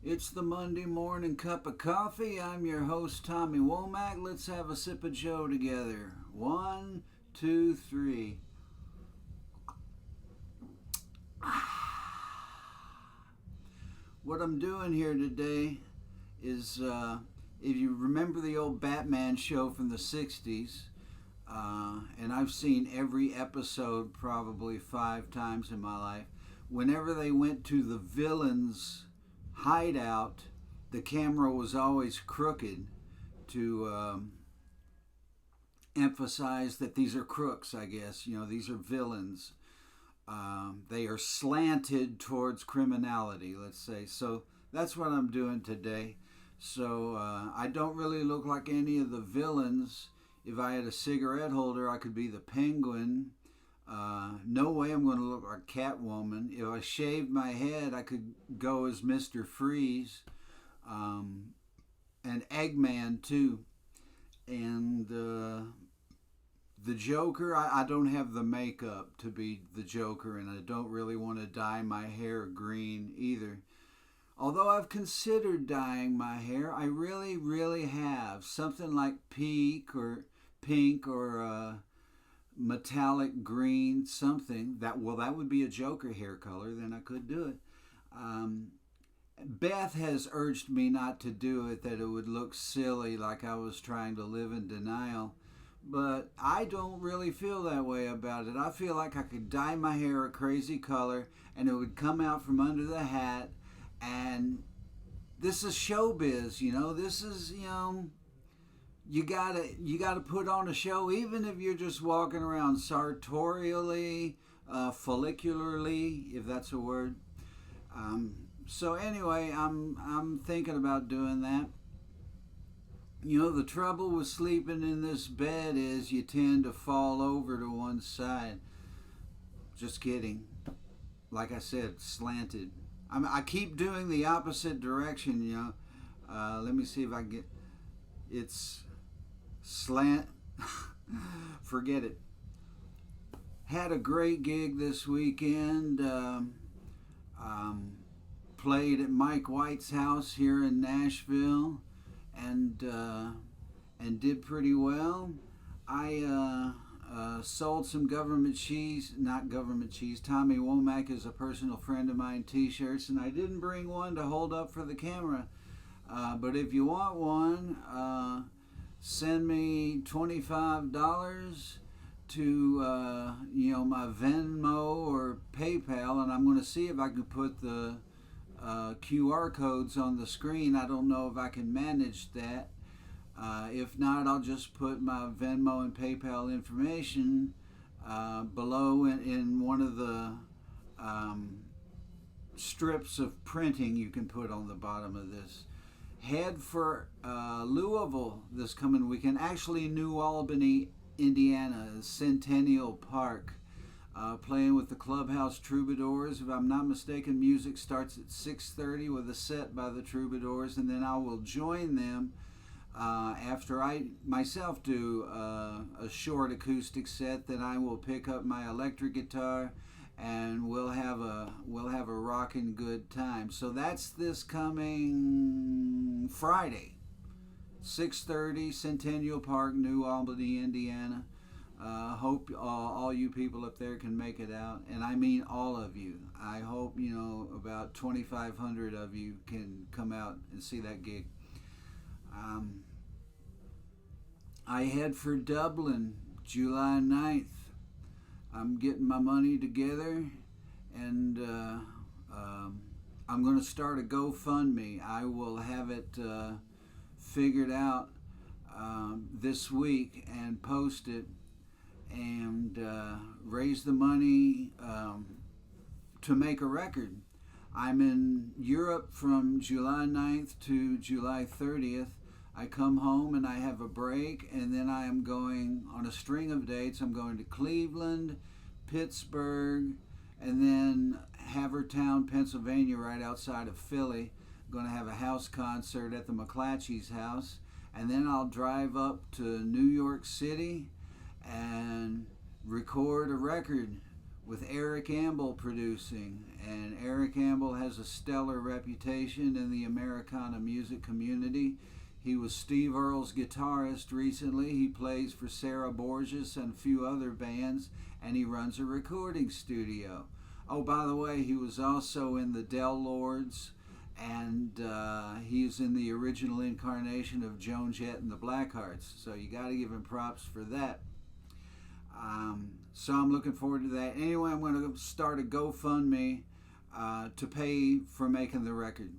It's the Monday morning cup of coffee. I'm your host, Tommy Womack. Let's have a sip of Joe together. One, two, three. What I'm doing here today is, if you remember the old Batman show from the 60s, and I've seen every episode probably 5 times in my life, whenever they went to the villain's hideout, the camera was always crooked to emphasize that these are crooks, I guess. You know, these are villains. They are slanted towards criminality, let's say. So that's what I'm doing today. So I don't really look like any of the villains. If I had a cigarette holder, I could be the Penguin. No way I'm going to look like Catwoman. If I shaved my head, I could go as Mr. Freeze, and Eggman too. And the Joker, I don't have the makeup to be the Joker, and I don't really want to dye my hair green either. Although I've considered dyeing my hair, I really have. Something like pink or metallic green, something that would be a Joker hair color. Then I could do it. Beth has urged me not to do it, that it would look silly, like I was trying to live in denial. But I don't really feel that way about it. I feel like I could dye my hair a crazy color and it would come out from under the hat. And this is showbiz, you know. This is, you gotta put on a show, even if you're just walking around sartorially, follicularly, if that's a word. So anyway, I'm thinking about doing that. You know, the trouble with sleeping in this bed is you tend to fall over to one side. Just kidding. Like I said, slanted. I keep doing the opposite direction, you know. Let me see if I can get... It's slant. Forget it. Had a great gig this weekend. Played at Mike White's house here in Nashville, and did pretty well. I sold some government cheese, not government cheese. Tommy Womack is a personal friend of mine t-shirts, and I didn't bring one to hold up for the camera. But if you want one, send me $25 to my Venmo or PayPal, and I'm going to see if I can put the QR codes on the screen. I don't know if I can manage that. If not, I'll just put my Venmo and PayPal information below in one of the strips of printing you can put on the bottom of this. Head for Louisville this coming weekend. Actually, New Albany, Indiana, Centennial Park. Playing with the Clubhouse Troubadours. If I'm not mistaken, music starts at 6:30 with a set by the Troubadours, and then I will join them after I myself do a short acoustic set. Then I will pick up my electric guitar, and we'll have a rockin' good time. So that's this coming Friday, 6:30, Centennial Park, New Albany, Indiana. Hope all you people up there can make it out, and I mean all of you. I hope about 2,500 of you can come out and see that gig. I head for Dublin July 9th. I'm getting my money together, and I'm going to start a GoFundMe. I will have it figured out this week and post it, and raise the money to make a record. I'm in Europe from July 9th to July 30th. I come home and I have a break, and then I am going on a string of dates. I'm going to Cleveland, Pittsburgh, and then Havertown, Pennsylvania, right outside of Philly. I'm going to have a house concert at the McClatchy's house, and then I'll drive up to New York City and record a record with Eric Ambel producing. And Eric Ambel has a stellar reputation in the Americana music community. He was Steve Earle's guitarist recently. He plays for Sarah Borges and a few other bands, and he runs a recording studio. Oh, by the way, he was also in the Del Lords, and he's in the original incarnation of Joan Jett and the Blackhearts. So you got to give him props for that. So I'm looking forward to that. Anyway, I'm going to start a GoFundMe to pay for making the record.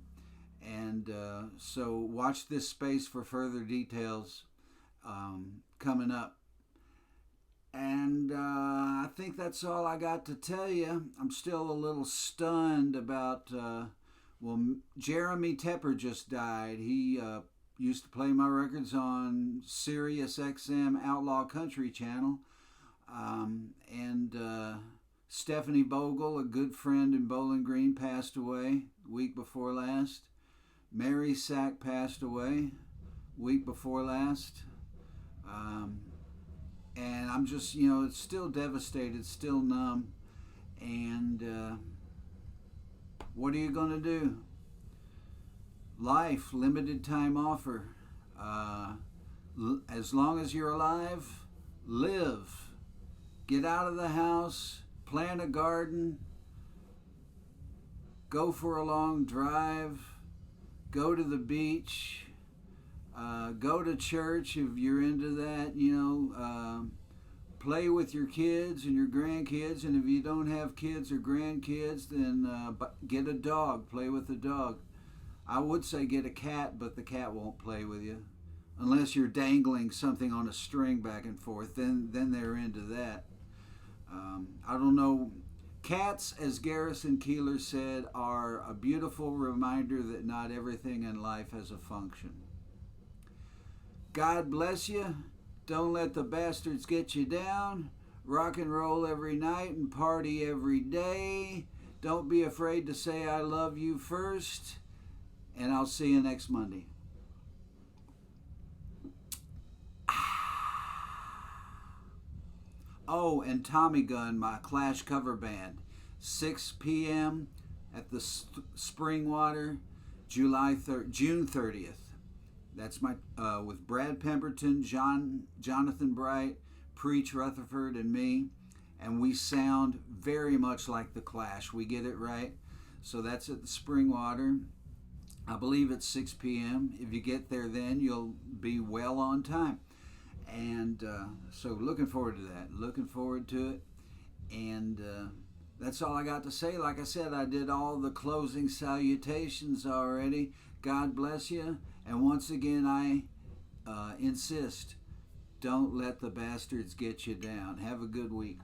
And so watch this space for further details coming up. And I think that's all I got to tell you. I'm still a little stunned about, Jeremy Tepper just died. He used to play my records on Sirius XM Outlaw Country Channel. And Stephanie Bogle, a good friend in Bowling Green, passed away week before last. Mary Sack passed away week before last. And I'm just, it's still devastated, still numb. And what are you going to do? Life, limited time offer. As long as you're alive, live. Get out of the house, plant a garden, go for a long drive, go to the beach, go to church if you're into that, play with your kids and your grandkids, and if you don't have kids or grandkids, then get a dog, play with a dog. I would say get a cat, but the cat won't play with you. Unless you're dangling something on a string back and forth, then they're into that. I don't know. Cats, as Garrison Keillor said, are a beautiful reminder that not everything in life has a function. God bless you. Don't let the bastards get you down. Rock and roll every night and party every day. Don't be afraid to say I love you first. And I'll see you next Monday. Oh, and Tommy Gun, my Clash cover band, 6 p.m. at the Springwater, June 30th. That's my with Brad Pemberton, Jonathan Bright, Preach Rutherford, and me, and we sound very much like the Clash. We get it right. So that's at the Springwater. I believe it's 6 p.m. If you get there then, you'll be well on time. And so looking forward to that. Looking forward to it. And that's all I got to say. Like I said, I did all the closing salutations already. God bless you. And once again, I insist, don't let the bastards get you down. Have a good week.